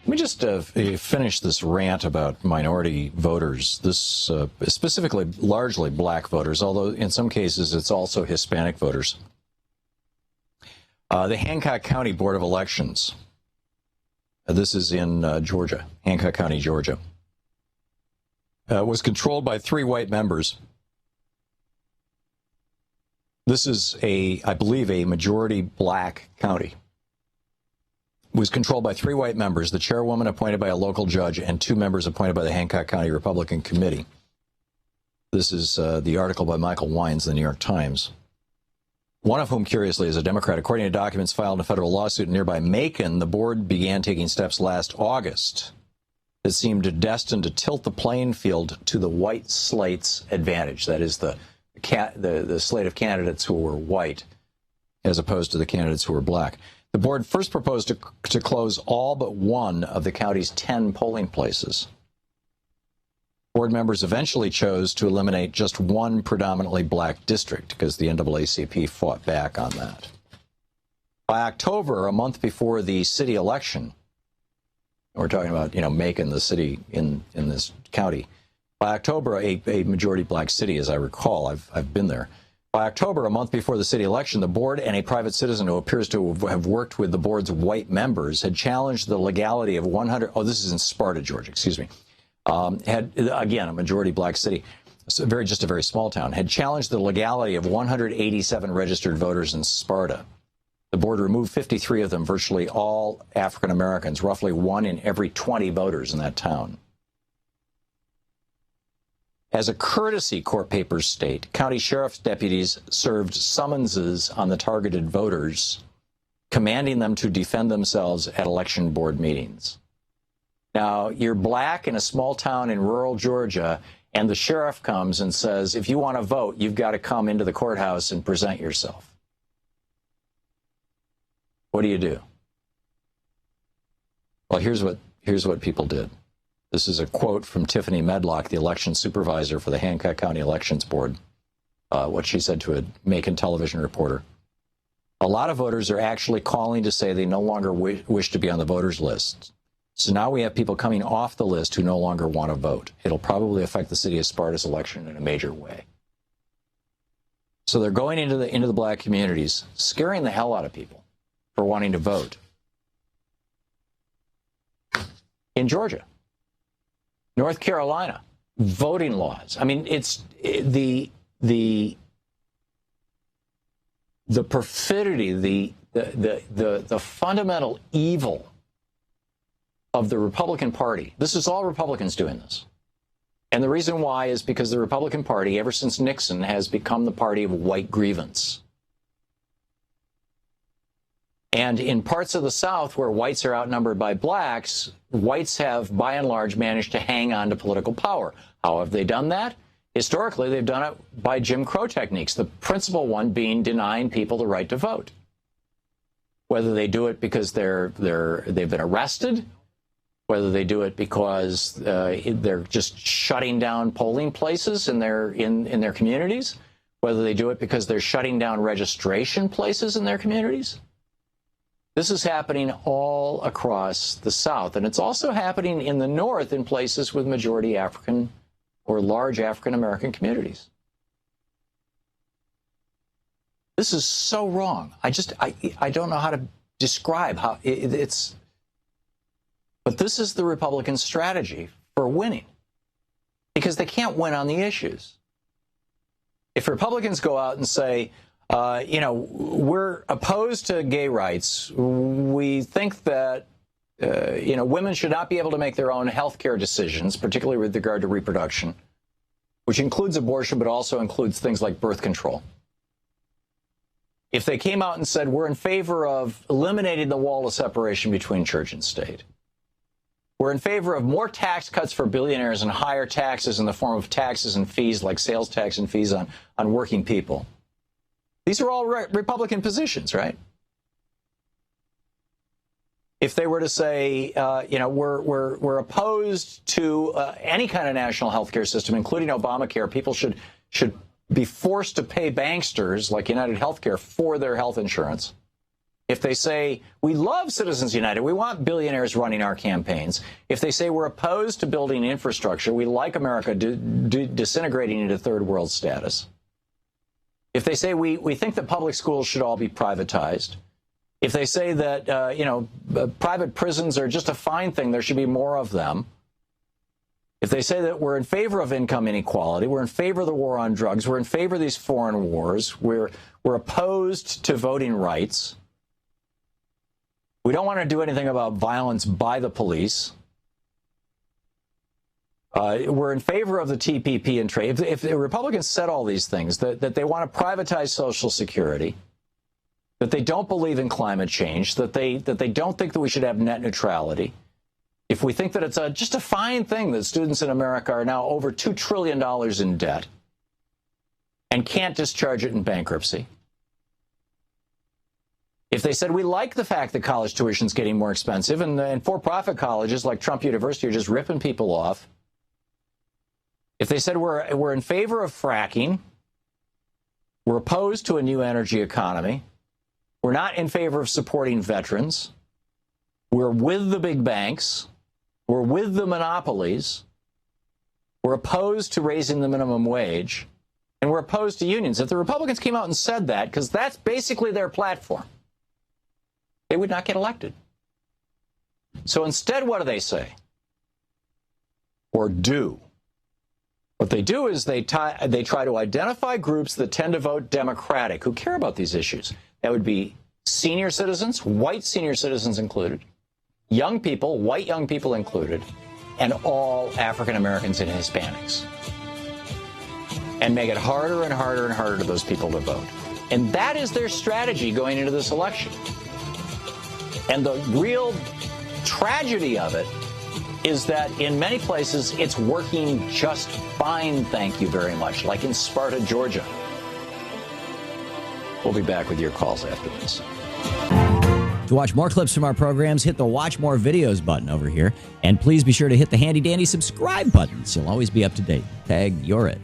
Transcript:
Let me just finish this rant about minority voters, this specifically largely black voters, although in some cases it's also Hispanic voters. The Hancock County Board of Elections, this is in Georgia, Hancock County, Georgia, was controlled by 3 white members. This is, I believe, a majority black county. Was controlled by 3 white members, the chairwoman appointed by a local judge and 2 members appointed by the Hancock County Republican Committee. This is the article by Michael Wines, the New York Times. One of whom, curiously, is a Democrat. According to documents filed in a federal lawsuit in nearby Macon, the board began taking steps last August that seemed destined to tilt the playing field to the white slate's advantage. That is, the slate of candidates who were white as opposed to the candidates who were black. The board first proposed to close all but 1 of the county's 10 polling places. Board members eventually chose to eliminate just 1 predominantly black district because the NAACP fought back on that. By October, a month before the city election, we're talking about, Macon, the city in this county. By October, a majority black city, as I recall, I've been there. By October, a month before the city election, the board and a private citizen who appears to have worked with the board's white members had challenged the legality of 100. Oh, this is in Sparta, Georgia. Excuse me. Had, again, a majority black city, just a very small town, had challenged the legality of 187 registered voters in Sparta. The board removed 53 of them, virtually all African Americans, roughly 1 in every 20 voters in that town. As a courtesy, court papers state, county sheriff's deputies served summonses on the targeted voters, commanding them to defend themselves at election board meetings. Now, you're black in a small town in rural Georgia, and the sheriff comes and says, if you want to vote, you've got to come into the courthouse and present yourself. What do you do? Well, here's what people did. This is a quote from Tiffany Medlock, the election supervisor for the Hancock County Elections Board, what she said to a Macon television reporter. A lot of voters are actually calling to say they no longer wish to be on the voters list. So now we have people coming off the list who no longer want to vote. It'll probably affect the city of Sparta's election in a major way. So they're going into the black communities, scaring the hell out of people for wanting to vote. In Georgia, North Carolina, voting laws. I mean, it's the perfidy, the fundamental evil of the Republican Party. This is all Republicans doing this. And the reason why is because the Republican Party, ever since Nixon, has become the party of white grievance. And in parts of the South where whites are outnumbered by blacks, whites have, by and large, managed to hang on to political power. How have they done that? Historically, they've done it by Jim Crow techniques, the principal one being denying people the right to vote. Whether they do it because they've been arrested, whether they do it because they're just shutting down polling places in their communities, whether they do it because they're shutting down registration places in their communities. This is happening all across the South, and it's also happening in the North in places with majority African or large African American communities. This is so wrong. I don't know how to describe how it's. But this is the Republican strategy for winning, because they can't win on the issues. If Republicans go out and say, we're opposed to gay rights. We think that, women should not be able to make their own health care decisions, particularly with regard to reproduction, which includes abortion, but also includes things like birth control. If they came out and said, we're in favor of eliminating the wall of separation between church and state, we're in favor of more tax cuts for billionaires and higher taxes in the form of taxes and fees like sales tax and fees on working people. These are all Republican positions, right? If they were to say, we're opposed to any kind of national health care system, including Obamacare, people should be forced to pay banksters like United Healthcare for their health insurance. if they say, we love Citizens United, we want billionaires running our campaigns, if they say we're opposed to building infrastructure, we like America disintegrating into third world status, if they say we think that public schools should all be privatized, if they say that, private prisons are just a fine thing, there should be more of them, if they say that we're in favor of income inequality, we're in favor of the war on drugs, we're in favor of these foreign wars, we're opposed to voting rights, we don't want to do anything about violence by the police, we're in favor of the TPP and trade. If the Republicans said all these things, that they want to privatize Social Security, that they don't believe in climate change, that they don't think that we should have net neutrality, if we think that it's just a fine thing that students in America are now over $2 trillion in debt and can't discharge it in bankruptcy, if they said we like the fact that college tuition is getting more expensive and for-profit colleges like Trump University are just ripping people off, if they said we're in favor of fracking, we're opposed to a new energy economy, we're not in favor of supporting veterans, we're with the big banks, we're with the monopolies, we're opposed to raising the minimum wage, and we're opposed to unions. If the Republicans came out and said that, because that's basically their platform, they would not get elected. So instead, what do they say? Or do? What they do is they try to identify groups that tend to vote Democratic, who care about these issues. That would be senior citizens, white senior citizens included, young people, white young people included, and all African Americans and Hispanics. And make it harder and harder and harder to those people to vote. And that is their strategy going into this election. And the real tragedy of it is that in many places it's working just fine, thank you very much, like in Sparta, Georgia. We'll be back with your calls after this. To watch more clips from our programs, hit the Watch More Videos button over here. And please be sure to hit the handy-dandy subscribe button so you'll always be up to date. Tag, you're it.